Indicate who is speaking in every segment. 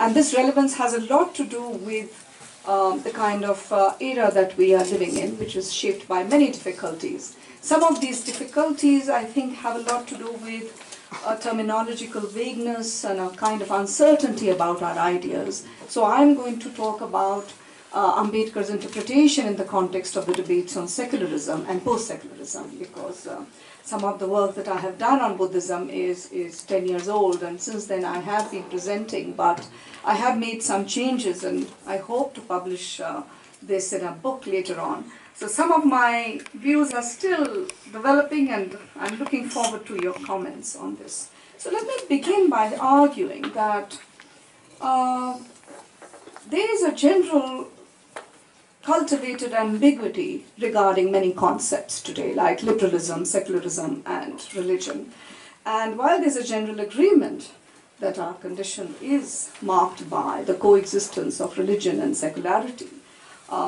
Speaker 1: And this relevance has a lot to do with the kind of era that we are living in, which is shaped by many difficulties. Some of these difficulties, I think, have a lot to do with a terminological vagueness and a kind of uncertainty about our ideas. So I'm going to talk about Ambedkar's interpretation in the context of the debates on secularism and post-secularism, because some of the work that I have done on Buddhism is 10 years old, and since then I have been presenting, but I have made some changes, and I hope to publish this in a book later on. So some of my views are still developing, and I'm looking forward to your comments on this. So let me begin by arguing that there is a general cultivated ambiguity regarding many concepts today, like liberalism, secularism, and religion. And while there's a general agreement that our condition is marked by the coexistence of religion and secularity,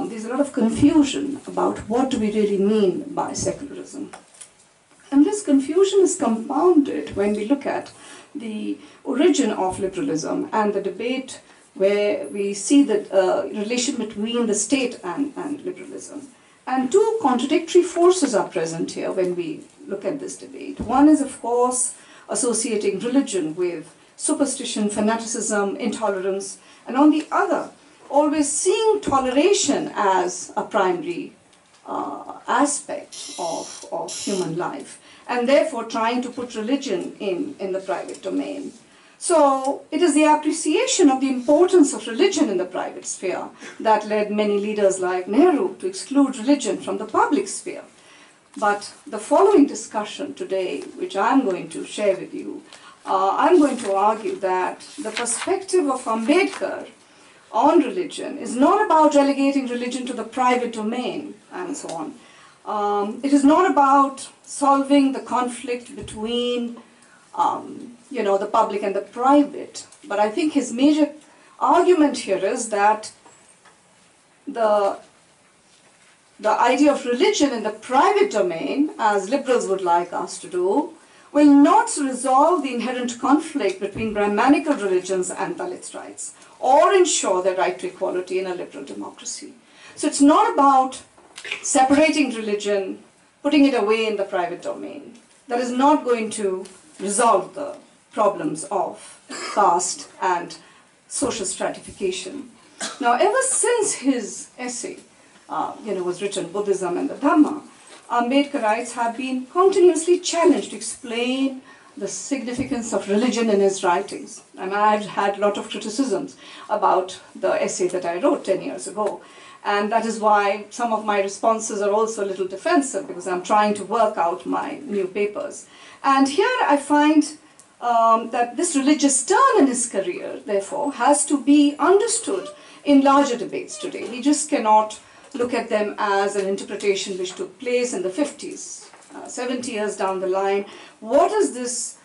Speaker 1: there's a lot of confusion about what do we really mean by secularism. And this confusion is compounded when we look at the origin of liberalism and the debate where we see the relation between the state and liberalism. And two contradictory forces are present here when we look at this debate. One is, of course, associating religion with superstition, fanaticism, intolerance, and on the other, always seeing toleration as a primary aspect of human life, and therefore trying to put religion in the private domain. So it is the appreciation of the importance of religion in the private sphere that led many leaders like Nehru to exclude religion from the public sphere. But the following discussion today, which I'm going to share with you, I'm going to argue that the perspective of Ambedkar on religion is not about relegating religion to the private domain and so on. It is not about solving the conflict between the public and the private. But I think his major argument here is that the idea of religion in the private domain, as liberals would like us to do, will not resolve the inherent conflict between Brahmanical religions and Dalit rights, or ensure their right to equality in a liberal democracy. So it's not about separating religion, putting it away in the private domain. That is not going to resolve the problems of caste and social stratification. Now, ever since his essay was written, Buddhism and the Dhamma, Ambedkarites have been continuously challenged to explain the significance of religion in his writings. And I've had a lot of criticisms about the essay that I wrote 10 years ago. And that is why some of my responses are also a little defensive, because I'm trying to work out my new papers. And here I find that this religious turn in his career, therefore, has to be understood in larger debates today. We just cannot look at them as an interpretation which took place in the 50s, 70 years down the line. What is this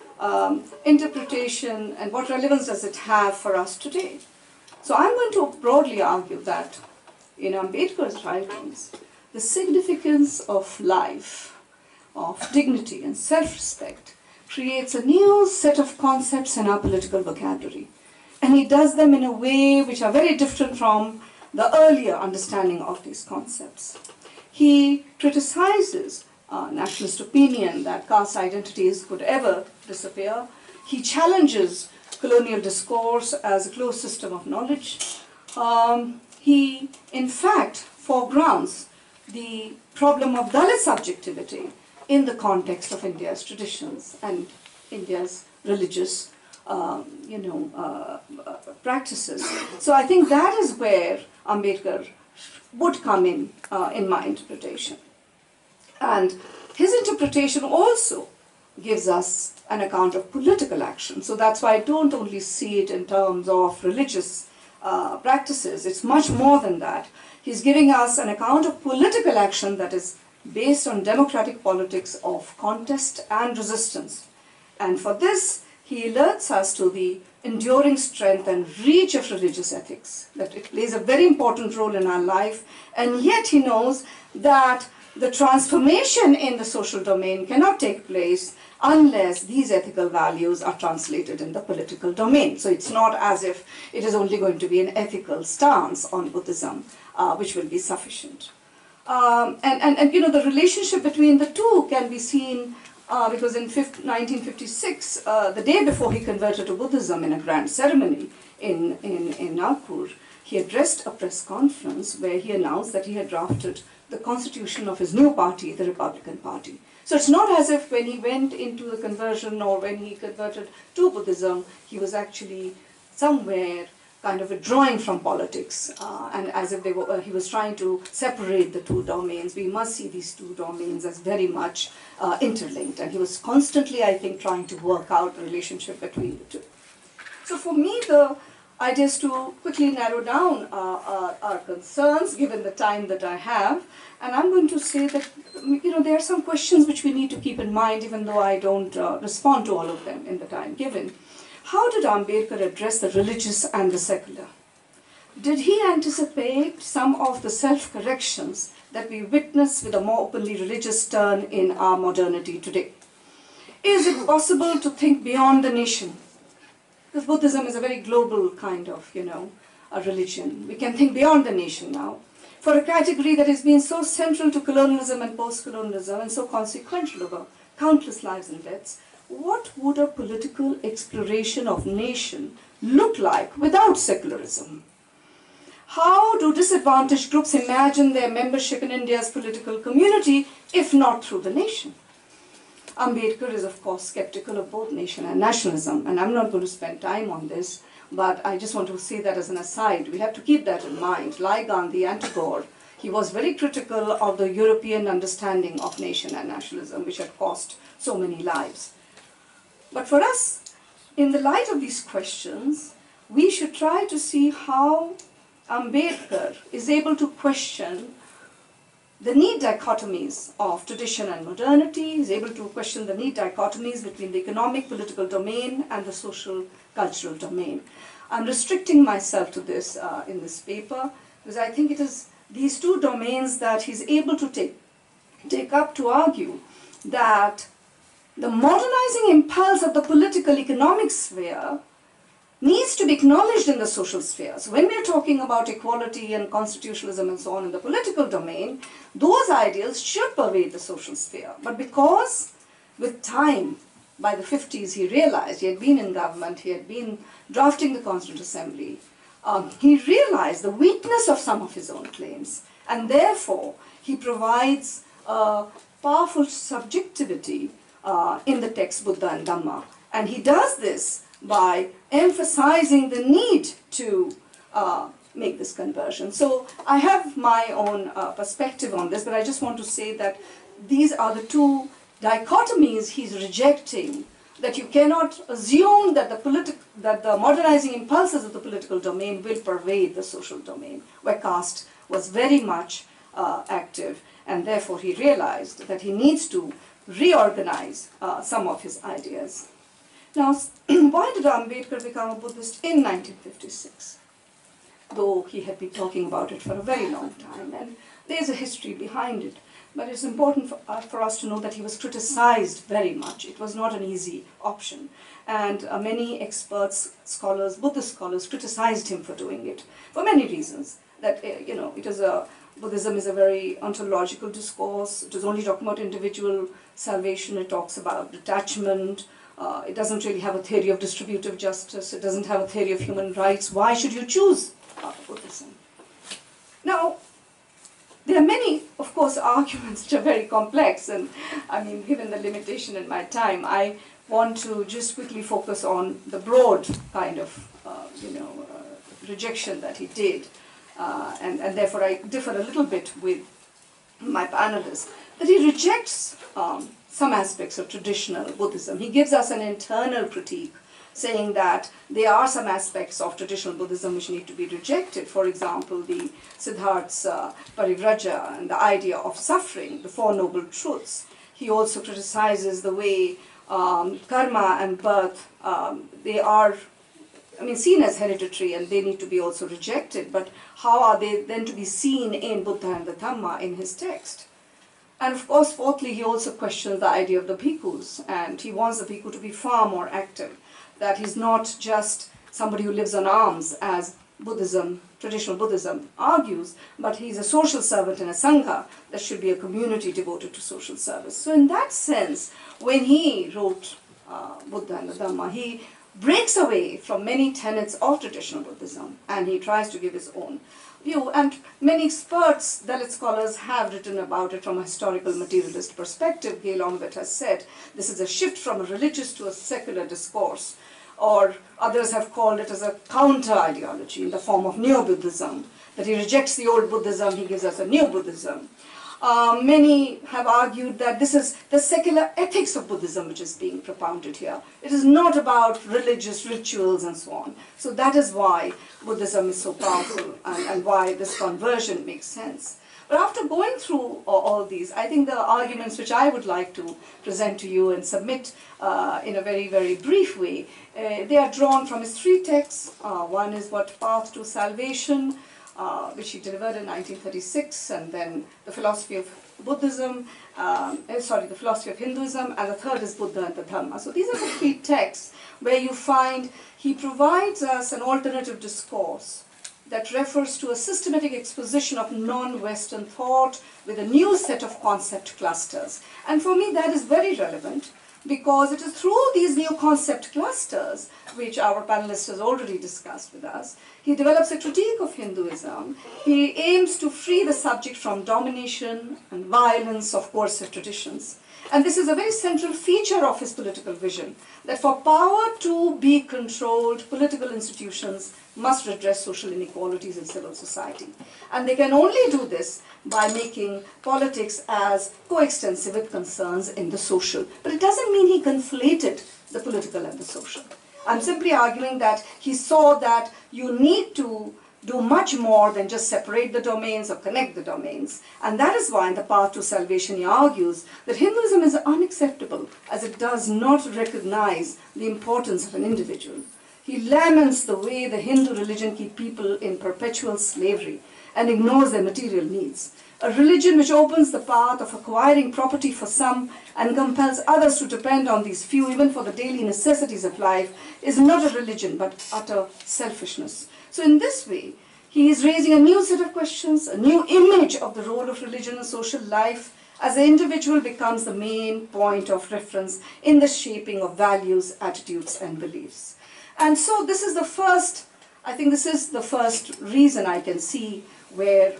Speaker 1: interpretation and what relevance does it have for us today? So I'm going to broadly argue that in Ambedkar's writings, the significance of life, of dignity and self-respect creates a new set of concepts in our political vocabulary. And he does them in a way which are very different from the earlier understanding of these concepts. He criticizes nationalist opinion that caste identities could ever disappear. He challenges colonial discourse as a closed system of knowledge. He, in fact, foregrounds the problem of Dalit subjectivity in the context of India's traditions and India's religious practices. So I think that is where Ambedkar would come in my interpretation. And his interpretation also gives us an account of political action. So that's why I don't only see it in terms of religious practices. It's much more than that. He's giving us an account of political action that is based on democratic politics of contest and resistance. And for this, he alerts us to the enduring strength and reach of religious ethics, that it plays a very important role in our life, and yet he knows that the transformation in the social domain cannot take place unless these ethical values are translated in the political domain. So it's not as if it is only going to be an ethical stance on Buddhism, which will be sufficient. And you know, the relationship between the two can be seen because in 1956, the day before he converted to Buddhism in a grand ceremony in Nagpur, he addressed a press conference where he announced that he had drafted the constitution of his new party, the Republican Party. So it's not as if when he went into the conversion or when he converted to Buddhism, he was actually somewhere kind of withdrawing from politics and as if he was trying to separate the two domains. We must see these two domains as very much interlinked, and he was constantly, I think, trying to work out the relationship between the two. So for me, the idea is to quickly narrow down our concerns given the time that I have, and I'm going to say that, you know, there are some questions which we need to keep in mind, even though I don't respond to all of them in the time given. How did Ambedkar address the religious and the secular? Did he anticipate some of the self-corrections that we witness with a more openly religious turn in our modernity today? Is it possible to think beyond the nation? Because Buddhism is a very global kind of, you know, a religion. We can think beyond the nation now. For a category that has been so central to colonialism and post-colonialism and so consequential over countless lives and deaths, what would a political exploration of nation look like without secularism? How do disadvantaged groups imagine their membership in India's political community if not through the nation? Ambedkar is, of course, skeptical of both nation and nationalism, and I'm not going to spend time on this, but I just want to say that as an aside. We have to keep that in mind. Like Gandhi and Tagore, he was very critical of the European understanding of nation and nationalism, which had cost so many lives. But for us, in the light of these questions, we should try to see how Ambedkar is able to question the neat dichotomies of tradition and modernity. He's able to question the neat dichotomies between the economic, political domain and the social, cultural domain. I'm restricting myself to this in this paper because I think it is these two domains that he's able to take up to argue that the modernizing impulse of the political economic sphere needs to be acknowledged in the social sphere. So when we're talking about equality and constitutionalism and so on in the political domain, those ideals should pervade the social sphere. But because with time, by the 50s, he realized, he had been in government, he had been drafting the Constituent Assembly, he realized the weakness of some of his own claims, and therefore he provides a powerful subjectivity in the text Buddha and Dhamma. And he does this by emphasizing the need to make this conversion. So I have my own perspective on this, but I just want to say that these are the two dichotomies he's rejecting, that you cannot assume that the modernizing impulses of the political domain will pervade the social domain, where caste was very much active, and therefore he realized that he needs to reorganize some of his ideas. Now, why did Ambedkar become a Buddhist in 1956? Though he had been talking about it for a very long time, and there's a history behind it. But it's important for us to know that he was criticized very much. It was not an easy option. And many experts, scholars, Buddhist scholars, criticized him for doing it for many reasons. That, you know, Buddhism is a very ontological discourse. It is only talking about individual salvation. It talks about detachment. It doesn't really have a theory of distributive justice. It doesn't have a theory of human rights. Why should you choose Buddhism? Now, there are many, of course, arguments which are very complex, and I mean, given the limitation in my time, I want to just quickly focus on the broad kind of, rejection that he did, and therefore I differ a little bit with my panelists, that he rejects some aspects of traditional Buddhism. He gives us an internal critique, saying that there are some aspects of traditional Buddhism which need to be rejected. For example, the Siddhartha's Parivraja and the idea of suffering, the Four Noble Truths. He also criticizes the way karma and birth, they are, seen as hereditary, and they need to be also rejected. But how are they then to be seen in Buddha and the Dhamma in his text? And of course, fourthly, he also questions the idea of the bhikkhus, and he wants the bhikkhu to be far more active, that he's not just somebody who lives on alms, as Buddhism, traditional Buddhism argues, but he's a social servant in a sangha. There should be a community devoted to social service. So in that sense, when he wrote Buddha and the Dhamma, he breaks away from many tenets of traditional Buddhism, and he tries to give his own view. And many experts, Dalit scholars, have written about it from a historical materialist perspective. Gail Ombet has said this is a shift from a religious to a secular discourse, or others have called it as a counter-ideology in the form of neo-Buddhism, that he rejects the old Buddhism, he gives us a new Buddhism. Many have argued that this is the secular ethics of Buddhism which is being propounded here. It is not about religious rituals and so on. So that is why Buddhism is so powerful, and why this conversion makes sense. But after going through all these, I think the arguments which I would like to present to you and submit in a very, very brief way, they are drawn from his three texts. One is what Path to Salvation, which he delivered in 1936, and then the philosophy of Buddhism, the philosophy of Hinduism, and the third is Buddha and the Dhamma. So these are the three texts where you find he provides us an alternative discourse that refers to a systematic exposition of non-Western thought with a new set of concept clusters. And for me that is very relevant, because it is through these new concept clusters, which our panelist has already discussed with us, he develops a critique of Hinduism. He aims to free the subject from domination and violence of coercive traditions. And this is a very central feature of his political vision, that for power to be controlled, political institutions must redress social inequalities in civil society. And they can only do this by making politics as coextensive with concerns in the social. But it doesn't mean he conflated the political and the social. I'm simply arguing that he saw that you need to do much more than just separate the domains or connect the domains. And that is why in the Path to Salvation he argues that Hinduism is unacceptable, as it does not recognize the importance of an individual. He laments the way the Hindu religion keeps people in perpetual slavery and ignores their material needs. A religion which opens the path of acquiring property for some and compels others to depend on these few even for the daily necessities of life is not a religion but utter selfishness. So in this way, he is raising a new set of questions, a new image of the role of religion in social life, as the individual becomes the main point of reference in the shaping of values, attitudes, and beliefs. And so this is the first, I think this is the first reason I can see where,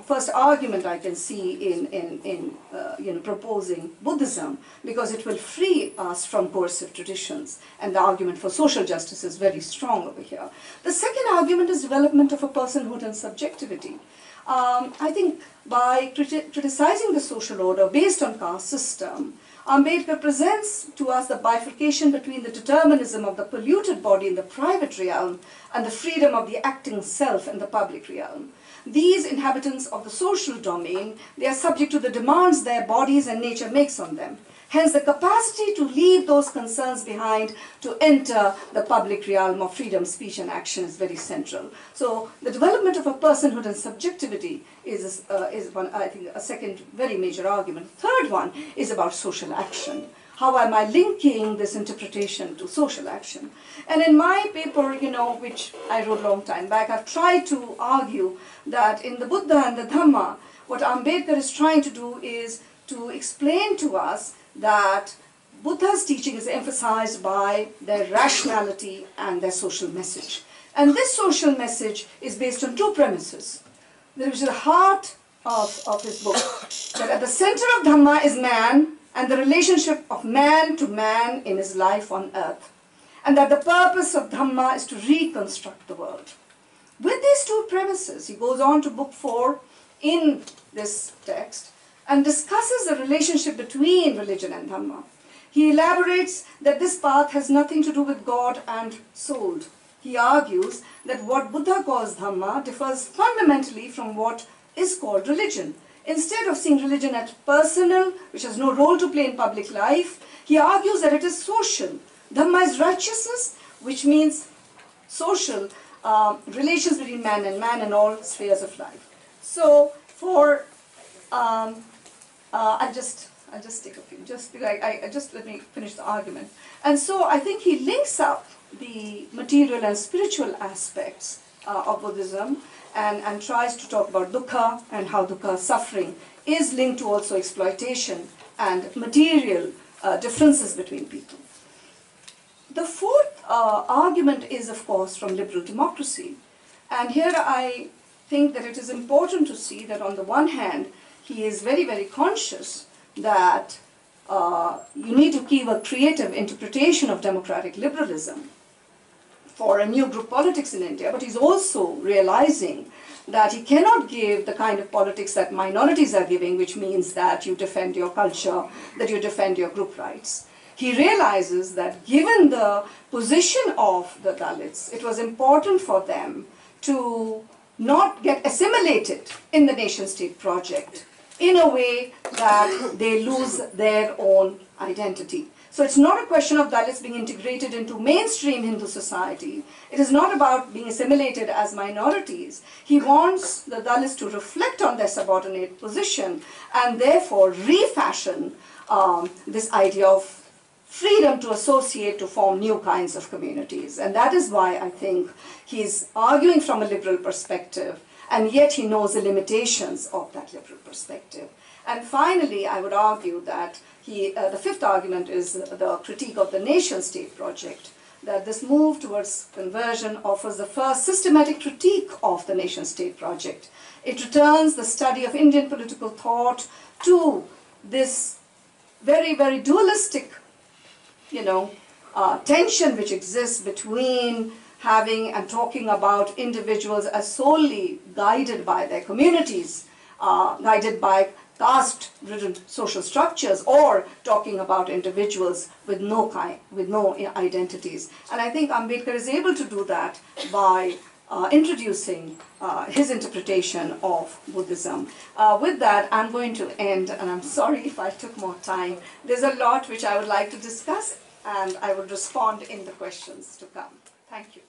Speaker 1: first argument I can see in proposing Buddhism, because it will free us from coercive traditions, and the argument for social justice is very strong over here. The second argument is development of a personhood and subjectivity. I think by criticizing the social order based on caste system, Ambedkar presents to us the bifurcation between the determinism of the polluted body in the private realm and the freedom of the acting self in the public realm. These inhabitants of the social domain, they are subject to the demands their bodies and nature makes on them. Hence, the capacity to leave those concerns behind to enter the public realm of freedom, speech, and action is very central. So, the development of a personhood and subjectivity is one, I think, a second very major argument. Third one is about social action. How am I linking this interpretation to social action? And in my paper, which I wrote a long time back, I've tried to argue that in the Buddha and the Dhamma, what Ambedkar is trying to do is to explain to us that Buddha's teaching is emphasized by their rationality and their social message. And this social message is based on two premises, which is the heart of his book, that at the center of Dhamma is man and the relationship of man to man in his life on earth, and that the purpose of Dhamma is to reconstruct the world. With these two premises, he goes on to book 4 in this text, and discusses the relationship between religion and Dhamma. He elaborates that this path has nothing to do with God and soul. He argues that what Buddha calls Dhamma differs fundamentally from what is called religion. Instead of seeing religion as personal, which has no role to play in public life, he argues that it is social. Dhamma is righteousness, which means social relations between man and all spheres of life. So, for I'll just take a few, just let me finish the argument. And so I think he links up the material and spiritual aspects of Buddhism and tries to talk about dukkha and how dukkha, suffering, is linked to also exploitation and material differences between people. The fourth argument is, of course, from liberal democracy. And here I think that it is important to see that on the one hand, he is very, very conscious that you need to keep a creative interpretation of democratic liberalism for a new group politics in India, but he's also realizing that he cannot give the kind of politics that minorities are giving, which means that you defend your culture, that you defend your group rights. He realizes that given the position of the Dalits, it was important for them to not get assimilated in the nation-state project in a way that they lose their own identity. So it's not a question of Dalits being integrated into mainstream Hindu society. It is not about being assimilated as minorities. He wants the Dalits to reflect on their subordinate position and therefore refashion this idea of freedom to associate, to form new kinds of communities. And that is why I think he's arguing from a liberal perspective, and yet he knows the limitations of that liberal perspective. And finally, I would argue that the fifth argument is the critique of the nation-state project, that this move towards conversion offers the first systematic critique of the nation-state project. It returns the study of Indian political thought to this very, very dualistic, tension which exists between having and talking about individuals as solely guided by their communities, guided by caste-ridden social structures, or talking about individuals with no identities. And I think Ambedkar is able to do that by introducing his interpretation of Buddhism. With that, I'm going to end, and I'm sorry if I took more time. There's a lot which I would like to discuss, and I will respond in the questions to come. Thank you.